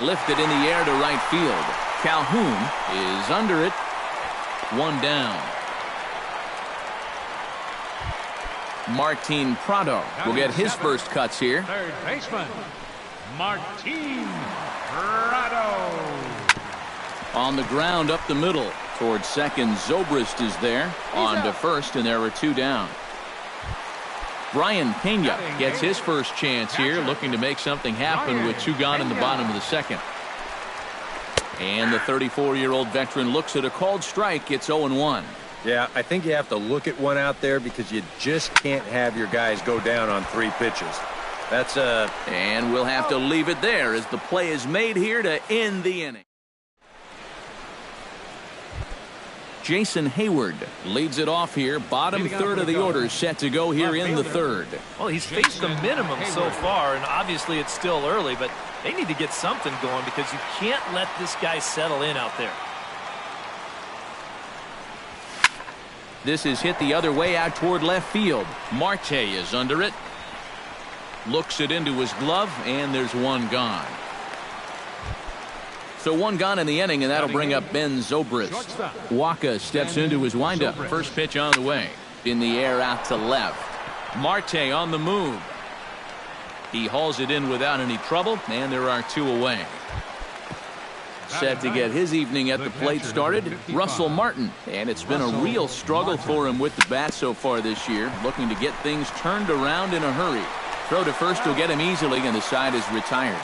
Lifted in the air to right field. Calhoun is under it. One down. Martin Prado will get his first cuts here. Third baseman, Martin Prado. On the ground up the middle. Towards second, Zobrist is there. On to first, and there are two down. Brian Pena gets his first chance here, looking to make something happen with two gone in the bottom of the second. And the 34-year-old veteran looks at a called strike. It's 0-1. Yeah, I think you have to look at one out there because you just can't have your guys go down on 3 pitches. That's And we'll have to leave it there as the play is made here to end the inning. Jason Hayward leads it off here. Bottom third of the order set to go here in the third. Well, he's faced the minimum so far, and obviously it's still early, but they need to get something going because you can't let this guy settle in out there. This is hit the other way out toward left field. Marte is under it. Looks it into his glove, and there's one gone. So one gone in the inning, and that'll bring up Ben Zobrist. Waka steps into his windup. First pitch on the way. In the air out to left. Marte on the move. He hauls it in without any trouble, and there are two away. Set to get his evening at the plate started, Russell Martin. And it's been a real struggle for him with the bat so far this year, looking to get things turned around in a hurry. Throw to first will get him easily, and the side is retired.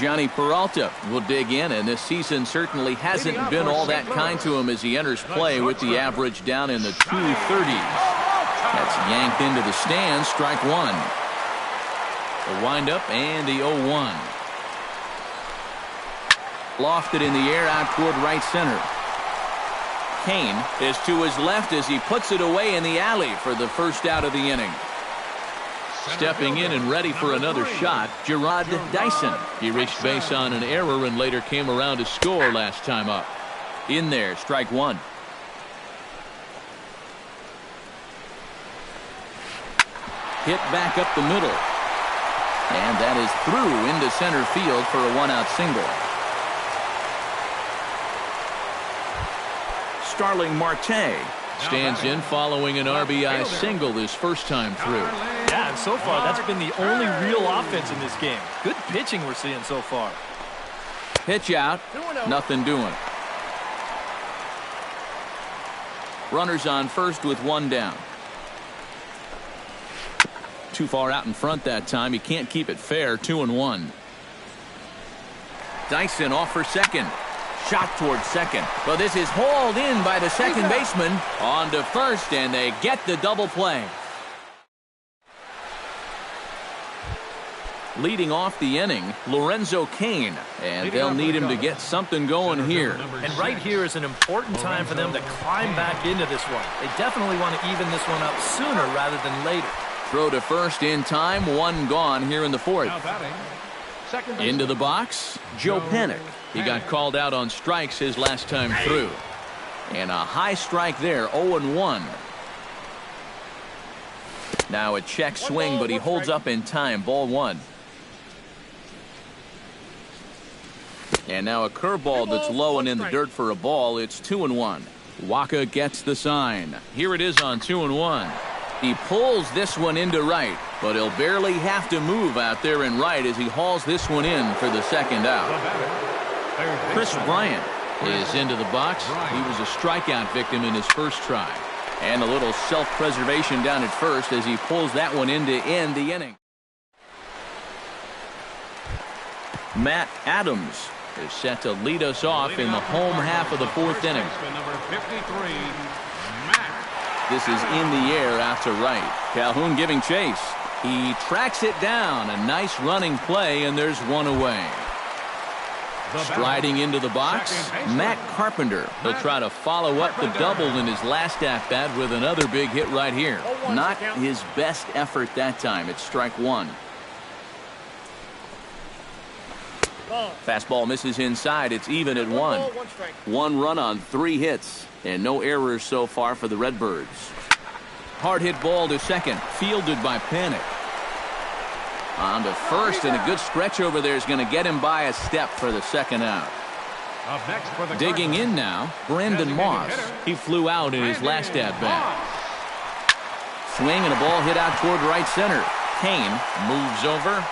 Johnny Peralta will dig in, and this season certainly hasn't been all that kind to him as he enters play with the average down in the 230s. That's yanked into the stands. Strike one. The windup and the 0-1. Lofted in the air out toward right center. Kane is to his left as he puts it away in the alley for the first out of the inning. Stepping in and ready for another shot, Gerard Dyson. He reached base on an error and later came around to score last time up. In there, strike one. Hit back up the middle. And that is through into center field for a one-out single. Starling Marte stands in following an RBI single his first time through. Yeah, and so far that's been the only real offense in this game. Good pitching we're seeing so far. Pitch out, nothing doing. Runners on first with one down. Too far out in front that time. He can't keep it fair. 2-1. Dyson off for second. Shot towards second. Well, this is hauled in by the second baseman. On to first, and they get the double play. Leading off the inning, Lorenzo Cain, and they'll need him to get something going here. And right here is an important time for them to climb back into this one. They definitely want to even this one up sooner rather than later. Throw to first in time, one gone here in the fourth. Into the box, Joe Panik. He got called out on strikes his last time through. And a high strike there, 0-1. Now a check swing, but he holds up in time, ball one. And now a curveball that's low and in the dirt for a ball. It's 2-1. Waka gets the sign. Here it is on 2-1. He pulls this one into right, but he'll barely have to move out there in right as he hauls this one in for the second out. Chris Bryant is into the box. He was a strikeout victim in his first try. And a little self-preservation down at first as he pulls that one in to end the inning. Matt Adams is set to lead us off in the home half of the fourth inning. This is in the air out to right. Calhoun giving chase. He tracks it down. A nice running play, and there's one away. Striding into the box, Matt Carpenter. He'll try to follow up the double in his last at-bat with another big hit right here. Not his best effort that time. It's strike one. Fastball misses inside. It's even at one. One run on 3 hits, and no errors so far for the Redbirds. Hard hit ball to second, fielded by Panic. On to first, and a good stretch over there is going to get him by a step for the second out. Up next for the Digging in now, Brandon Moss. He flew out in his last at-bat. Swing and a ball hit out toward right center. Kane moves over.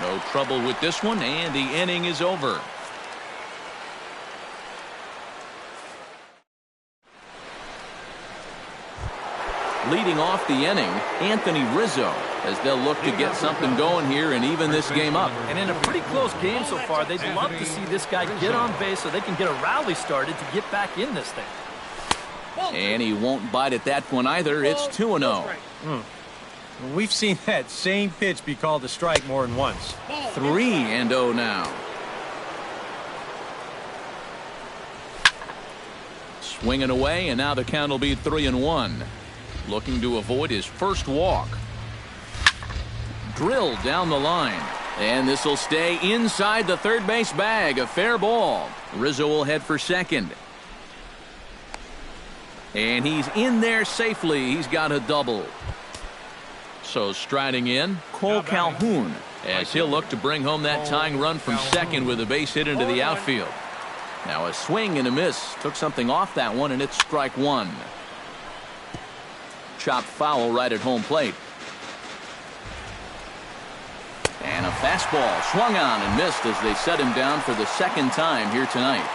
No trouble with this one, and the inning is over. Leading off the inning, Anthony Rizzo, as they'll look to get something going here and even this game up. And in a pretty close game so far, they'd love to see this guy get on base so they can get a rally started to get back in this thing. And he won't bite at that one either. It's 2-0. We've seen that same pitch be called a strike more than once. 3-0 now. Swinging away, and now the count will be 3-1. Looking to avoid his first walk. Drilled down the line. And this will stay inside the third base bag. A fair ball. Rizzo will head for second. And he's in there safely. He's got a double. So striding in, Cole Calhoun, as he'll look to bring home that tying run from second with a base hit into the outfield. Now a swing and a miss. Took something off that one, and it's strike one. Chopped foul right at home plate. And a fastball swung on and missed as they set him down for the second time here tonight.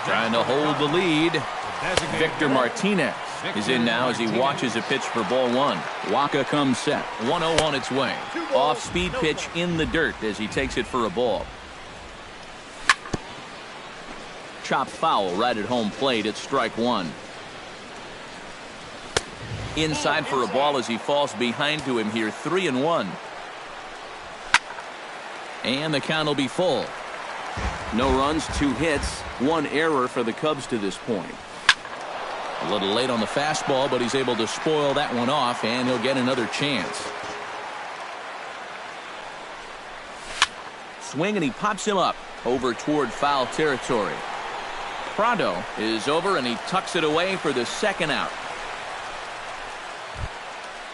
Trying to hold the lead. Victor Martinez is in now as he watches a pitch for ball one. Waka comes set. 1-0 on its way. Off-speed pitch in the dirt as he takes it for a ball. Chopped foul right at home plate. It's strike one. Inside for a ball as he falls behind to him here. 3-1. And the count will be full. No runs, 2 hits, 1 error for the Cubs to this point. A little late on the fastball, but he's able to spoil that one off, and he'll get another chance. Swing, and he pops him up over toward foul territory. Prado is over, and he tucks it away for the second out.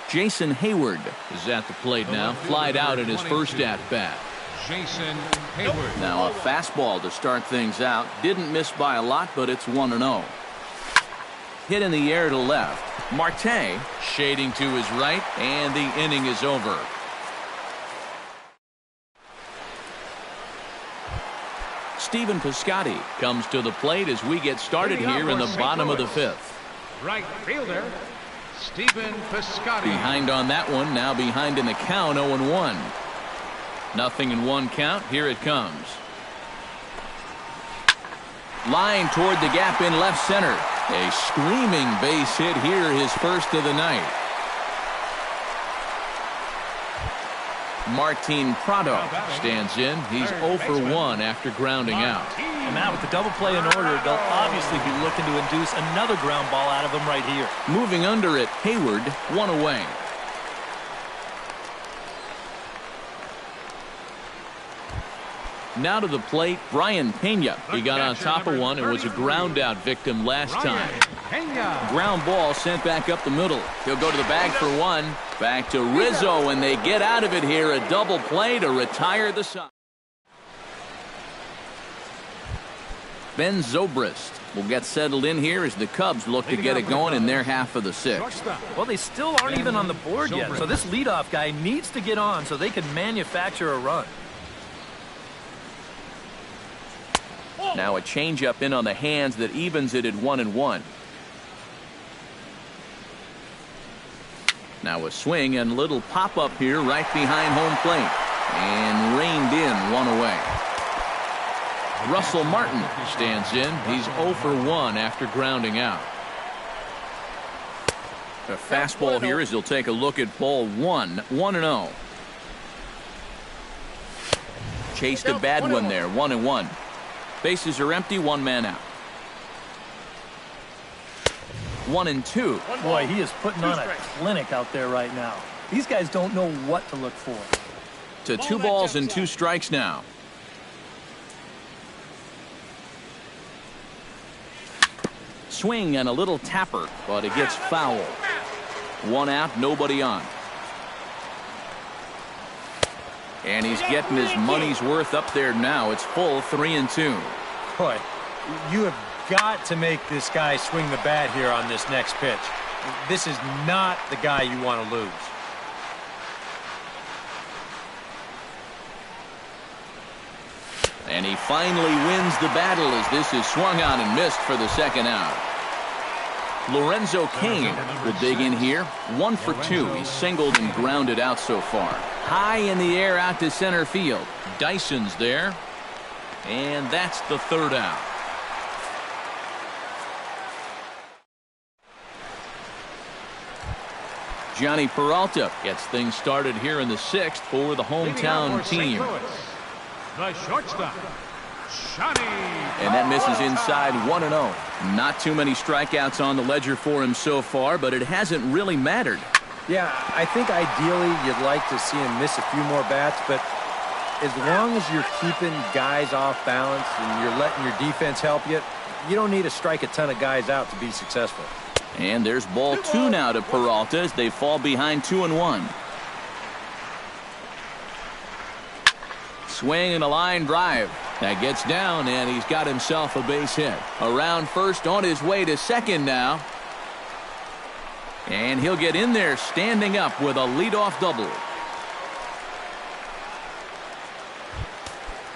Jason Hayward is at the plate now, flied out in his first at-bat. Jason Hayward. Now a fastball to start things out. Didn't miss by a lot, but it's 1-0. Hit in the air to left. Marte shading to his right, and the inning is over. Stephen Piscotty comes to the plate as we get started here in the bottom of the 5th. Right fielder, Stephen Piscotty. Behind on that one, now behind in the count, 0-1. Nothing in one count. Here it comes. Line toward the gap in left center. A screaming base hit here, his first of the night. Martin Prado stands in. He's 0 for 1 after grounding out. And now with the double play in order, they'll obviously be looking to induce another ground ball out of him right here. Moving under it, Hayward, 1 away. Now to the plate, Brian Pena. He got on top of one and was a ground out victim last time. Ground ball sent back up the middle. He'll go to the bag for one. Back to Rizzo, and they get out of it here. A double play to retire the side. Ben Zobrist will get settled in here as the Cubs look to get it going in their half of the 6th. Well, they still aren't even on the board yet, so this leadoff guy needs to get on so they can manufacture a run. Now a changeup in on the hands that evens it at 1-1. Now a swing and a little pop-up here right behind home plate. And reined in, 1 away. Russell Martin stands in. He's 0 for 1 after grounding out. A fastball here as he'll take a look at ball 1, 1-0. Chased a bad one there, 1-1. Bases are empty, 1 man out. 1-2. Boy, he is putting on a clinic out there right now. These guys don't know what to look for. To 2 balls and 2 strikes now. swing and a little tapper, but it gets foul. 1 out, nobody on. And he's getting his money's worth up there now. It's full 3-2. Boy, you have got to make this guy swing the bat here on this next pitch. This is not the guy you want to lose. And he finally wins the battle as this is swung on and missed for the 2nd out. Lorenzo Cain will dig in here. 1 for 2. He's singled and grounded out so far. High in the air out to center field. Dyson's there. And that's the 3rd out. Johnny Peralta gets things started here in the 6th for the hometown team. The shortstop, Johnny. And that misses inside 1-0. Not too many strikeouts on the ledger for him so far, but it hasn't really mattered. Yeah, I think ideally you'd like to see him miss a few more bats, but as long as you're keeping guys off balance and you're letting your defense help you, you don't need to strike a ton of guys out to be successful. And there's ball 2 now to Peralta as they fall behind 2-1. Swing and a line drive. That gets down, and he's got himself a base hit. Around first, on his way to second now. And he'll get in there standing up with a leadoff double.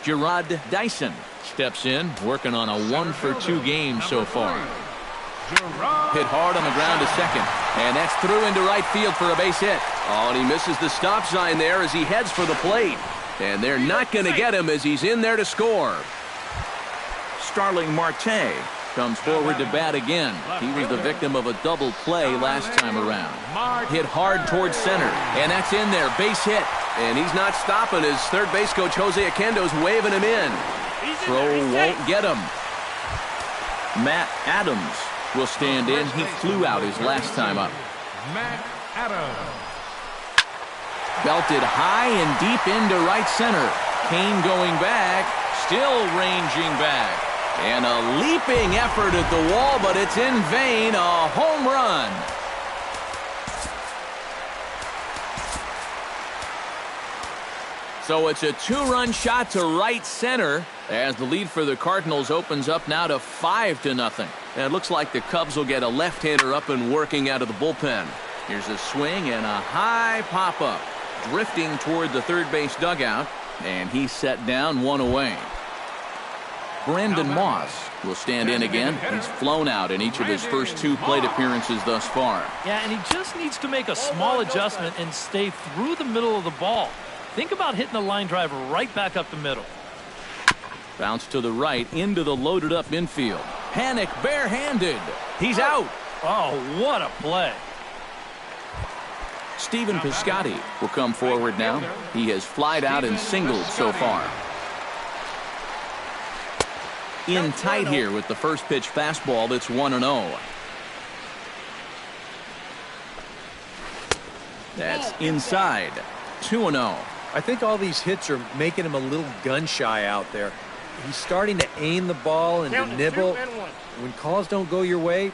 Gerard Dyson steps in, working on a 1 for 2 game so far. Hit hard on the ground to second. And that's through into right field for a base hit. Oh, and he misses the stop sign there as he heads for the plate. And they're not going to get him as he's in there to score. Starling Marte comes forward to bat again. He was the victim of a double play last time around. Hit hard towards center. And that's in there. Base hit. And he's not stopping as third base coach Jose Oquendo's waving him in. Throw won't get him. Matt Adams will stand in. He flew out his last time up. Matt Adams. Belted high and deep into right center. Cain going back, still ranging back. And a leaping effort at the wall, but it's in vain. A home run. So it's a 2-run shot to right center as the lead for the Cardinals opens up now to 5-0. And it looks like the Cubs will get a left-hander up and working out of the bullpen. Here's a swing and a high pop-up. Drifting toward the third base dugout, and he's set down 1 away. Brandon Moss will stand in again. He's flown out in each of his first 2 plate appearances thus far. Yeah, and he just needs to make a small adjustment and stay through the middle of the ball. Think about hitting a line drive right back up the middle. Bounce to the right into the loaded up infield. Panic barehanded. He's out. Oh, what a play. Stephen Piscotty will come forward now. He has flied out and singled so far. In tight here with the first pitch fastball that's 1-0. That's inside. 2-0. I think all these hits are making him a little gun-shy out there. He's starting to aim the ball and to nibble. When calls don't go your way,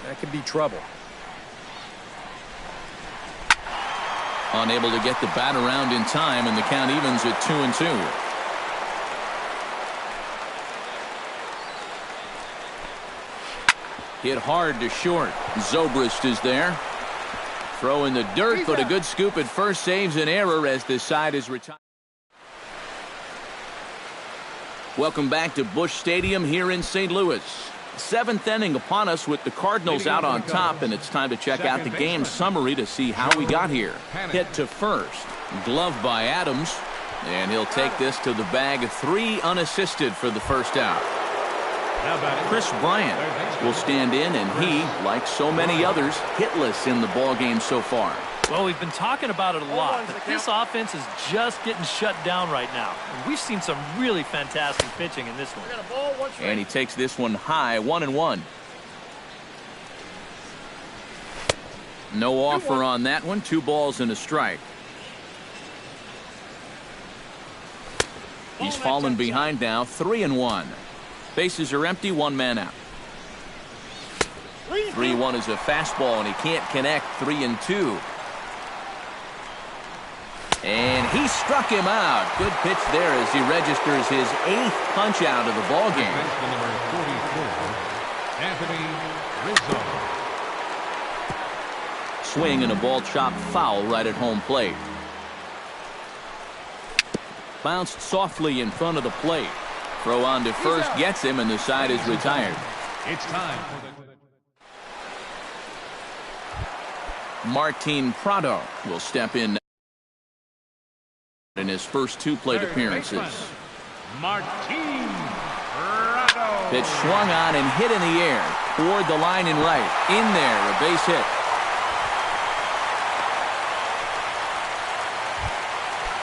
that could be trouble. Unable to get the bat around in time, and the count evens at 2-2. Hit hard to short. Zobrist is there. Throw in the dirt, but a good scoop at first saves an error as this side is retired. Welcome back to Busch Stadium here in St. Louis. 7th inning upon us with the Cardinals out on top, and it's time to check out the game summary to see how we got here. Hit to first. Glove by Adams, and he'll take this to the bag. 3 unassisted for the first out. Chris Bryant will stand in, and he, like so many others, hitless in the ballgame so far. Well, we've been talking about it a lot, but this offense is just getting shut down right now. And we've seen some really fantastic pitching in this one. And he takes this one high, 1-1. No offer on that one. 2 balls and a strike. He's fallen behind now, 3-1. Bases are empty, 1 man out. 3-1 is a fastball, and he can't connect. 3-2. And he struck him out. Good pitch there as he registers his 8th punch out of the ball game. Number 44, Anthony Rizzo. Swing and a ball chopped foul right at home plate. Bounced softly in front of the plate. Throw on to first gets him, and the side is retired. It's time for the Martin Prado will step in his first 2 plate appearances. Martin Prado. Pitch swung on and hit in the air toward the line and right. In there, a base hit.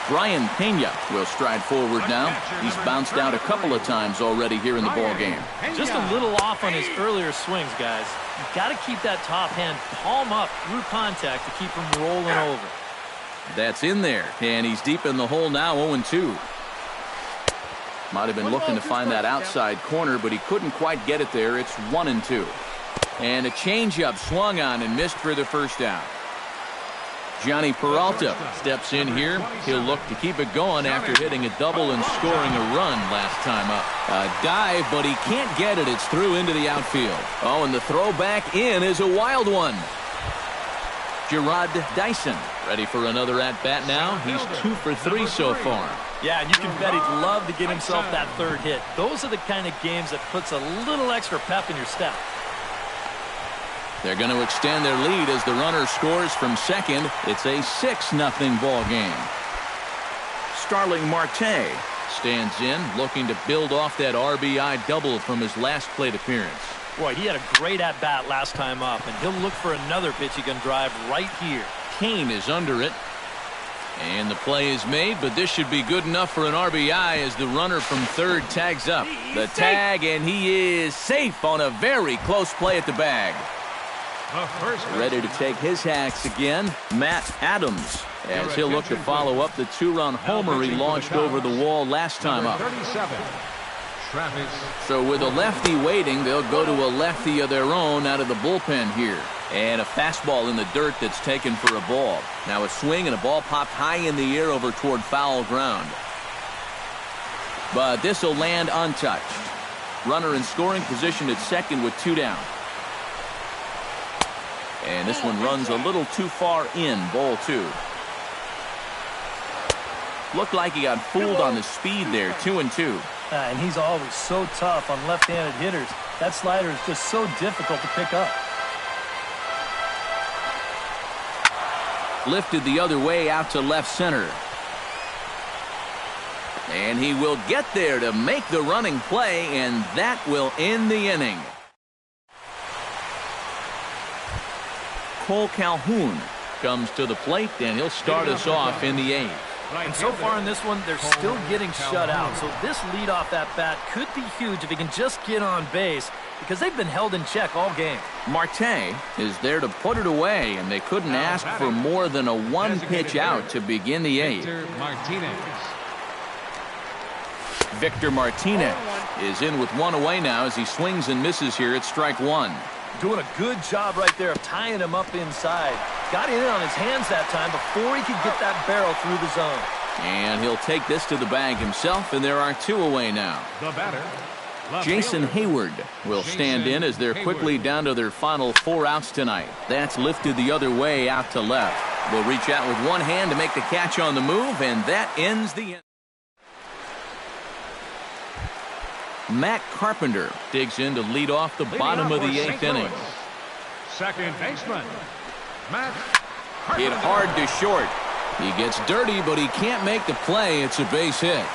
Brian Pena will stride forward now. He's bounced out a couple of times already here in the ball game. Just a little off on his earlier swings, guys. You've got to keep that top hand palm up through contact to keep him rolling over. That's in there, and he's deep in the hole now, 0-2. Might have been looking to find that outside corner, but he couldn't quite get it there. It's 1-2. And a changeup swung on and missed for the first down. Johnny Peralta steps in here. He'll look to keep it going after hitting a double and scoring a run last time up. A dive, but he can't get it. It's through into the outfield. Oh, and the throw back in is a wild one. Gerard Dyson ready for another at-bat now. He's 2 for 3 so far. Yeah, and you can bet he'd love to get himself that 3rd hit. Those are the kind of games that puts a little extra pep in your step. They're going to extend their lead as the runner scores from second. It's a 6-0 ball game. Starling Marte stands in, looking to build off that RBI double from his last plate appearance. Boy, he had a great at-bat last time up, and he'll look for another pitch he can drive right here. Kane is under it. And the play is made, but this should be good enough for an RBI as the runner from third tags up. The tag, and he is safe on a very close play at the bag. Ready to take his hacks again, Matt Adams, as he'll look to follow up the 2-run homer he launched over the wall last time up. So with a lefty waiting, they'll go to a lefty of their own out of the bullpen here. And a fastball in the dirt that's taken for a ball. Now a swing and a ball popped high in the air over toward foul ground. But this will land untouched. Runner in scoring position at second with 2 down. And this one runs a little too far in, ball 2. Looked like he got fooled on the speed there, 2-2. And he's always so tough on left-handed hitters. That slider is just so difficult to pick up. Lifted the other way out to left center. And he will get there to make the running play, and that will end the inning. Cole Calhoun comes to the plate, and he'll start us off in the 8th. And so far in this one, they're still getting shut out. So this leadoff at bat could be huge if he can just get on base, because they've been held in check all game. Marte is there to put it away, and they couldn't ask for more than a 1-pitch out to begin the 8th. Victor Martinez is in with 1 away now as he swings and misses here at strike 1. Doing a good job right there of tying him up inside. Got in on his hands that time before he could get that barrel through the zone. And he'll take this to the bag himself, and there are 2 away now. The batter, Jason Hayward will stand in as they're quickly down to their final 4 outs tonight. That's lifted the other way out to left. Will reach out with one hand to make the catch on the move, and that ends the inning. Matt Carpenter digs in to lead off the bottom of the 8th inning. Second baseman, Matt Hit Carpenter. hard to short. He gets dirty, but he can't make the play. It's a base hit.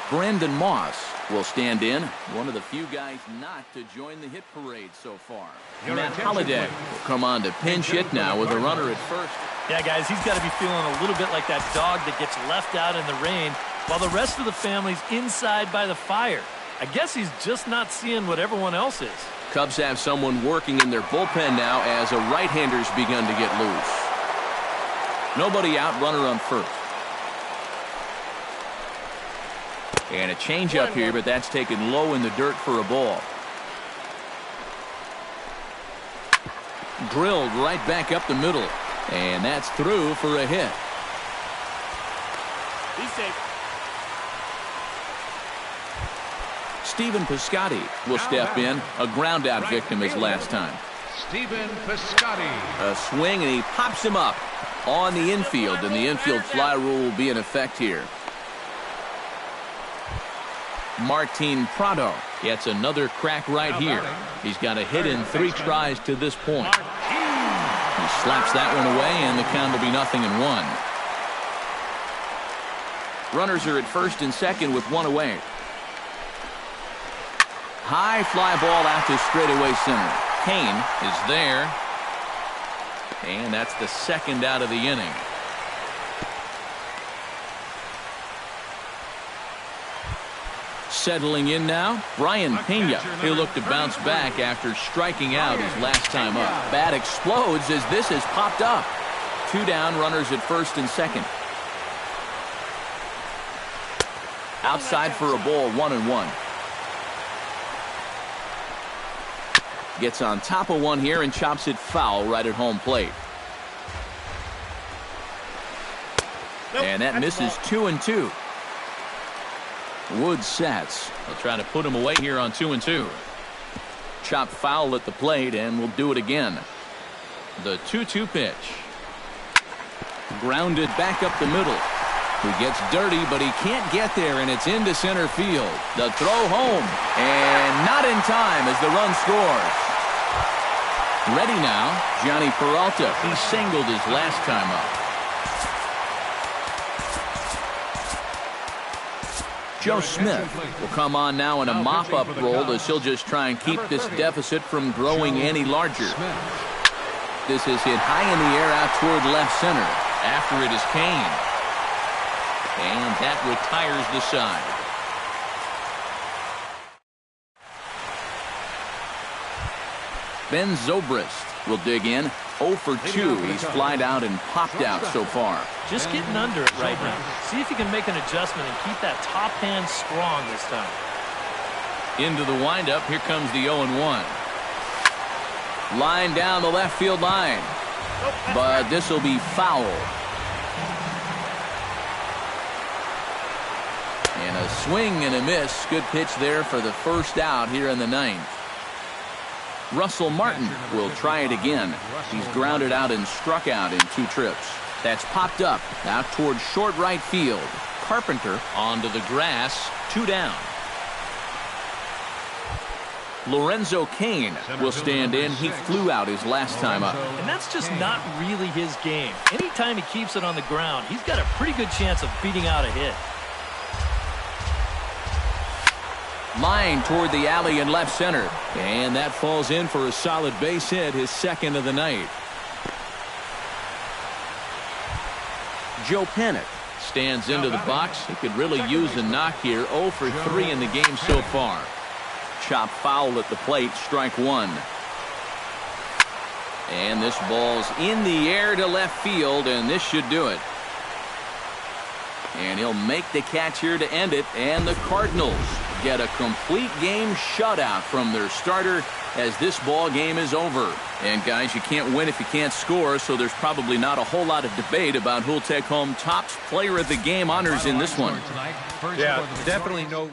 Brandon Moss will stand in, one of the few guys not to join the hit parade so far. Matt Holliday will come on to pinch hit now with a runner at first. Yeah, guys, he's got to be feeling a little bit like that dog that gets left out in the rain while the rest of the family's inside by the fire. I guess he's just not seeing what everyone else is. Cubs have someone working in their bullpen now as a right-hander's begun to get loose. Nobody out, runner on first. And a changeup here, but that's taken low in the dirt for a ball. Drilled right back up the middle. And that's through for a hit. Be safe. Stephen Piscotty will step in. A ground out victim his last time. Stephen Piscotty. A swing, and he pops him up on the infield, and the infield fly rule will be in effect here. Martin Prado gets another crack right here. He's got a hit in 3 tries to this point. He slaps that one away, and the count will be 0-1. Runners are at first and second with 1 away. High fly ball out to straightaway center. Kane is there. And that's the second out of the inning. Settling in now, Brian Pena. He'll look to bounce back after striking out his last time up. Bat explodes as this has popped up. 2 down, runners at first and second. Outside for a ball, 1-1. Gets on top of one here and chops it foul right at home plate. And that misses 2-2. Wood sets. They'll try to put him away here on 2-2. Chop foul at the plate, and we'll do it again. The 2-2 pitch. Grounded back up the middle. He gets dirty, but he can't get there, and it's into center field. The throw home, and not in time as the run scores. Ready now, Johnny Peralta. He singled his last time up. Joe Smith will come on now in a mop-up role as he'll just try and keep this deficit from growing any larger. This is hit high in the air out toward left center. After it is Kane. And that retires the side. Ben Zobrist will dig in. 0 for 2. He's flied out and popped out so far. Just getting under it right now. See if you can make an adjustment and keep that top hand strong this time. Into the windup. Here comes the 0-1. Line down the left field line. But this will be foul. And a swing and a miss. Good pitch there for the first out here in the 9th. Russell Martin will try it again. He's grounded out and struck out in 2 trips. That's popped up out towards short right field. Carpenter onto the grass. 2 down. Lorenzo Cain will stand in. He flew out his last time up. And that's just not really his game. Anytime he keeps it on the ground, he's got a pretty good chance of beating out a hit. Line toward the alley in left center. And that falls in for a solid base hit, his second of the night. Joe Panic stands into the box. He could really use a knock here. 0 for 3 in the game so far. Chop foul at the plate, strike 1. And this ball's in the air to left field, and this should do it. And he'll make the catch here to end it, and the Cardinals get a complete game shutout from their starter as this ball game is over. And guys, you can't win if you can't score, so there's probably not a whole lot of debate about who'll take home top player of the game honors in this one. Yeah, definitely no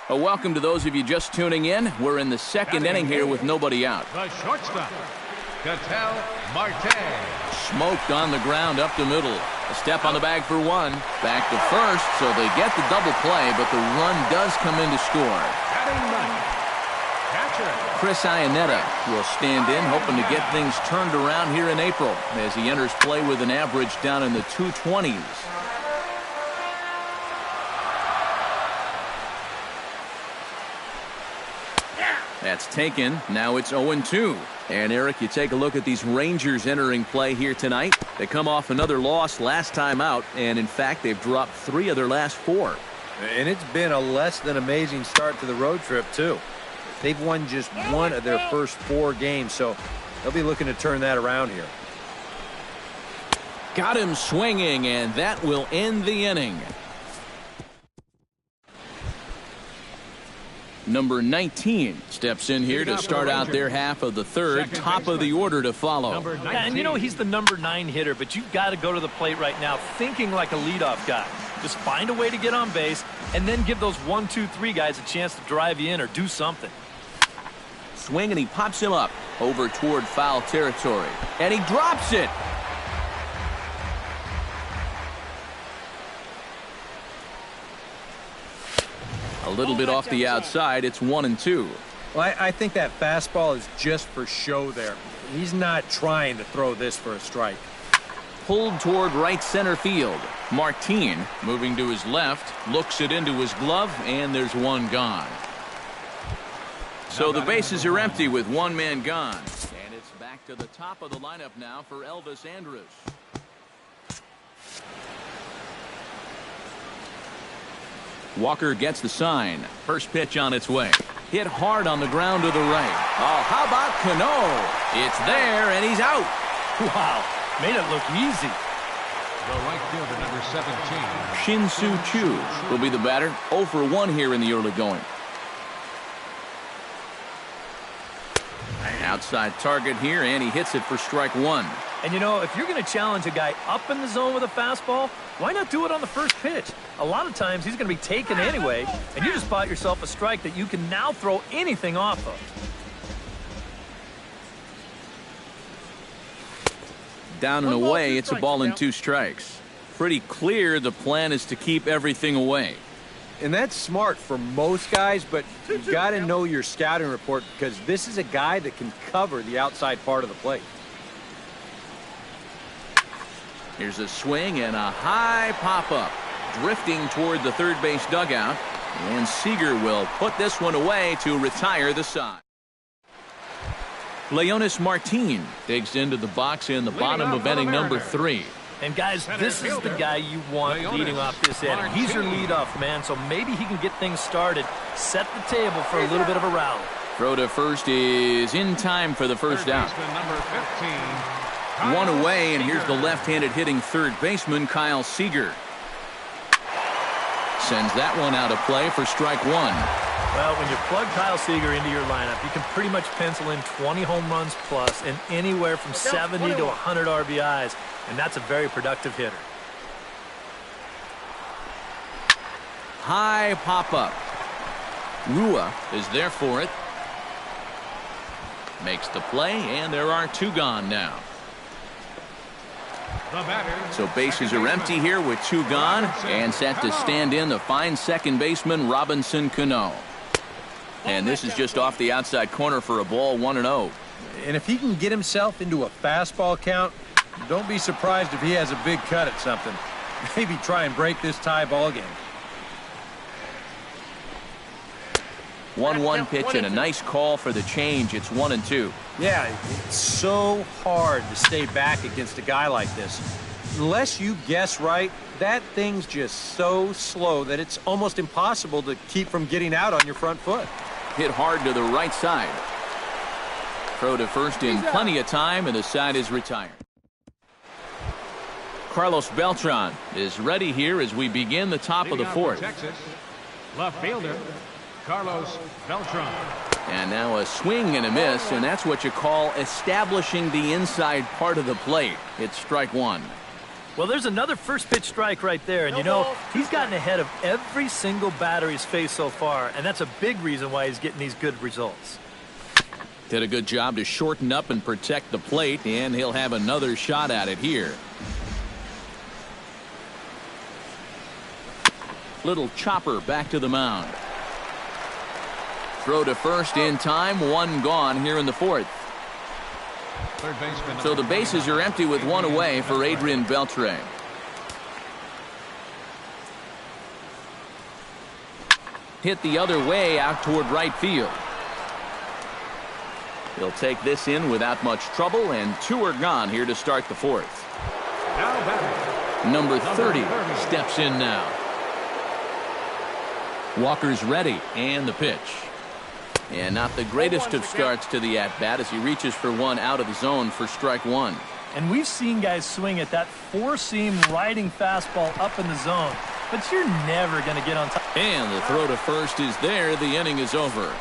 Welcome to those of you just tuning in. We're in the second inning here with nobody out. The shortstop, Ketel Marte. Smoked on the ground up the middle. A step on the bag for one. Back to first, so they get the double play, but the run does come in to score. Batting ninth, catcher. Chris Iannetta will stand in, hoping to get things turned around here in April as he enters play with an average down in the 220s. That's taken. Now it's 0-2. And, Eric, you take a look at these Rangers entering play here tonight. They come off another loss last time out, and, in fact, they've dropped 3 of their last 4. And it's been a less than amazing start to the road trip, too. They've won just 1 of their first 4 games, so they'll be looking to turn that around here. Got him swinging, and that will end the inning. Number 19 steps in here to start out their half of the third. Top of the order to follow. And you know he's the number 9 hitter, but you've got to go to the plate right now thinking like a leadoff guy. Just find a way to get on base and then give those 1, 2, 3 guys a chance to drive you in or do something. Swing, and he pops him up over toward foul territory. And he drops it. A little bit off the outside. It's 1-2. Well, I think that fastball is just for show there. He's not trying to throw this for a strike. Pulled toward right center field. Martin moving to his left, looks it into his glove, and there's one gone. So the bases are empty with one man gone. And it's back to the top of the lineup now for Elvis Andrus. Walker gets the sign. First pitch on its way. Hit hard on the ground to the right. Oh, how about Cano? It's there, and he's out. Wow, made it look easy. The right fielder, number 17. Shin-Soo Choo will be the batter. 0 for 1 here in the early going. Outside target here, and he hits it for strike 1. And you know, if you're going to challenge a guy up in the zone with a fastball, why not do it on the first pitch? A lot of times he's going to be taken anyway, and you just bought yourself a strike that you can now throw anything off of. Down and away, it's a ball and 2 strikes. Pretty clear the plan is to keep everything away. And that's smart for most guys, but you've got to know your scouting report because this is a guy that can cover the outside part of the plate. Here's a swing and a high pop-up. Drifting toward the third base dugout. And Seager will put this one away to retire the side. Leonis Martin digs into the box in the bottom of inning number 3. And guys, this is the guy you want leading off this inning. He's your leadoff man, so maybe he can get things started, set the table for a little bit of a rally. Throw to first is in time for the first out. Number 15. One away, and here's the left-handed hitting third baseman, Kyle Seager. Sends that one out of play for strike 1. Well, when you plug Kyle Seager into your lineup, you can pretty much pencil in 20 home runs plus and anywhere from 70 to 100 RBIs, and that's a very productive hitter. High pop-up. Rua is there for it. Makes the play, and there are 2 gone now. So bases are empty here with 2 gone, and set to stand in the fine second baseman Robinson Cano. And this is just off the outside corner for a ball, 1-0. And if he can get himself into a fastball count, don't be surprised if he has a big cut at something. Maybe try and break this tie ball game. 1-1 pitch and a nice call for the change. It's 1-2. Yeah, it's so hard to stay back against a guy like this. Unless you guess right, that thing's just so slow that it's almost impossible to keep from getting out on your front foot. Hit hard to the right side. Throw to first in plenty of time, and the side is retired. Carlos Beltran is ready here as we begin the top of the 4th. Texas, left fielder, Carlos Beltran. And now a swing and a miss, and that's what you call establishing the inside part of the plate. It's strike 1. Well, there's another first pitch strike right there. And, you know, he's gotten ahead of every single batter he's faced so far. And that's a big reason why he's getting these good results. Did a good job to shorten up and protect the plate, and he'll have another shot at it here. Little chopper back to the mound. Throw to first in time, one gone here in the fourth. Third baseman. So the bases are empty with one away for Adrian Beltre. Hit the other way out toward right field. He'll take this in without much trouble, and two are gone here to start the fourth. Now batting. Number 30 steps in now. Walker's ready, and the pitch. And not the greatest of starts to the at-bat as he reaches for one out of the zone for strike one. And we've seen guys swing at that four-seam riding fastball up in the zone, but you're never going to get on top. And the throw to first is there. The inning is over.